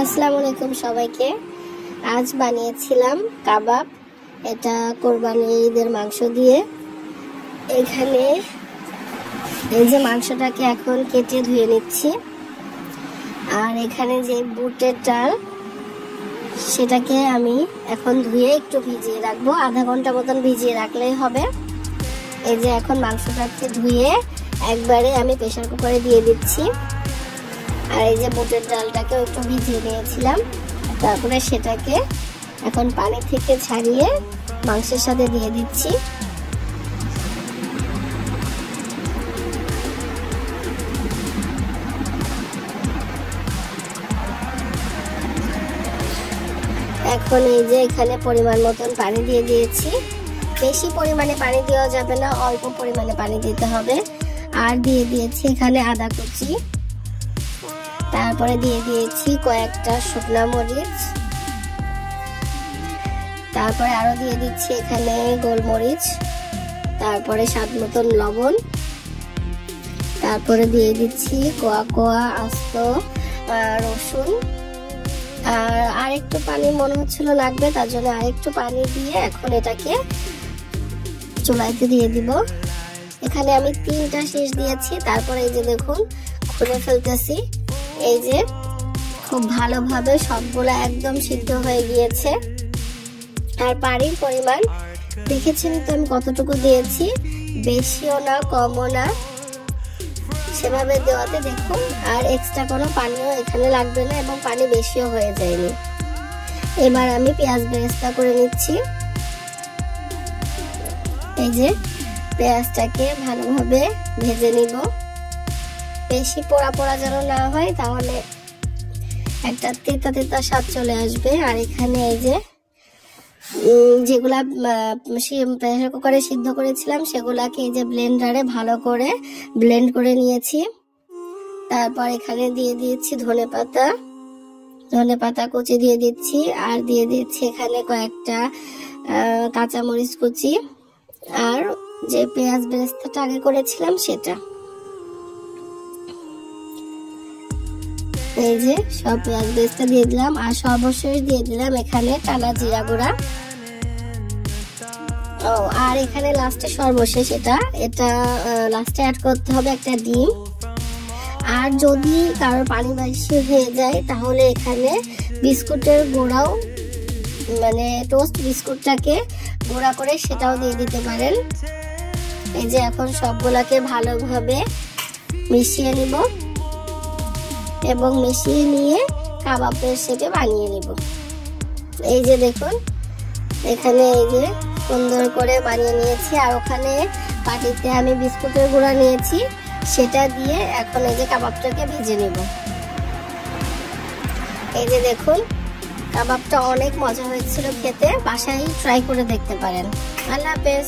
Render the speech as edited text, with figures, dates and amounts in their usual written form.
আসসালামু আলাইকুম সবাইকে। আজ বানিয়েছিলাম কাবাব। এটা কোরবানির ঈদের মাংস দিয়ে। এখানে এই যে মাংসটাকে এখন কেটে ধুয়ে নিচ্ছি, আর এখানে যে বুটের ডাল সেটাকে আমি এখন ধুয়ে একটু ভিজিয়ে রাখবো, আধা ঘন্টা মতন ভিজিয়ে রাখলেই হবে। এই যে এখন মাংসটাকে ধুয়ে একবারে আমি প্রেসার কুকারে দিয়ে দিচ্ছি। আর এই যে বুটের ডালটাকেও একটু ভিজিয়ে নিয়েছিলাম, তারপরে সেটাকে এখন পানি থেকে ছাড়িয়ে মাংসের সাথে দিয়ে দিচ্ছি। এখন এই যে এখানে পরিমাণ মতন পানি দিয়ে দিয়েছি। বেশি পরিমাণে পানি দেওয়া যাবে না, অল্প পরিমাণে পানি দিতে হবে। আর দিয়ে দিয়েছি এখানে আদা কুচি, তারপরে দিয়ে দিয়েছি কয়েকটা শুকনা মরিচ, তারপরে আরো দিয়ে দিচ্ছি এখানে গোলমরিচ, তারপরে স্বাদ মতন লবণ, তারপরে দিয়ে দিচ্ছি কোয়া কোয়া আস্ত রসুন। আর আরেকটু পানি মনে হচ্ছিল লাগবে, তার জন্য আরেকটু পানি দিয়ে এখন এটাকে চুলাইতে দিয়ে দিব। এখানে আমি 3টা শীষ দিয়েছি। তারপরে এই যে দেখুন খুলে ফেলতেছি। এই যে খুব ভালোভাবে সবগুলো একদম সিদ্ধ হয়ে গিয়েছে। আর পানির পরিমাণ দেখেছেন তো আমি কতটুকু দিয়েছি, বেশিও না কমও না, সেভাবে দেওয়াতে দেখুন। আর এক্সট্রা কোনো পানিও এখানে লাগবে না এবং পানি বেশিও হয়ে যায়নি। এবার আমি পেঁয়াজ বেরেস্তা করে নিচ্ছি। এই যে পেঁয়াজটাকে ভালোভাবে ভেজে নিব, বেশি পোড়া পোড়া যেন না হয়, তাহলে একটা তেতা তেতা স্বাদ চলে আসবে। আর এখানে এই যে যেগুলা প্রেসার কুকারে সিদ্ধ করেছিলাম সেগুলাকে এই যে ব্লেন্ডারে ভালো করে ব্লেন্ড করে নিয়েছি। তারপর এখানে দিয়ে দিয়েছি ধনে পাতা কুচি দিয়ে দিচ্ছি, আর দিয়ে দিচ্ছি এখানে কয়েকটা কাঁচামরিচ কুচি, আর যে পেঁয়াজ বেরেস্তাটা আগে করেছিলাম সেটা। এই যে সব পেঁয়াজ বেরেস্তা দিয়ে দিলাম, আর সর্বশেষ দিয়ে দিলাম এখানে টালা জিরা গুঁড়া। আর এখানে লাস্টে সর্বশেষ এটা লাস্টে অ্যাড করতে হবে একটা ডিম। আর যদি কারোর পানি বেশি হয়ে যায় তাহলে এখানে বিস্কুটের গুঁড়াও, মানে টোস্ট বিস্কুটটাকে গুঁড়া করে সেটাও দিয়ে দিতে পারেন। এই যে এখন সবগুলাকে ভালোভাবে মিশিয়ে নিব এবং মিশিয়ে নিয়ে কাবাবের শেপে বানিয়ে নিব। এই যে দেখুন এখানে এই যে সুন্দর করে বানিয়ে নিয়েছি। আর ওখানে পাটিতে আমি বিস্কুটের গুঁড়া নিয়েছি, সেটা দিয়ে এখন এই যে কাবাবটাকে ভেজে নিব। এই যে দেখুন কাবাবটা অনেক মজা হয়েছিল খেতে, বাসায় ট্রাই করে দেখতে পারেন। আল্লাহ হাফেজ।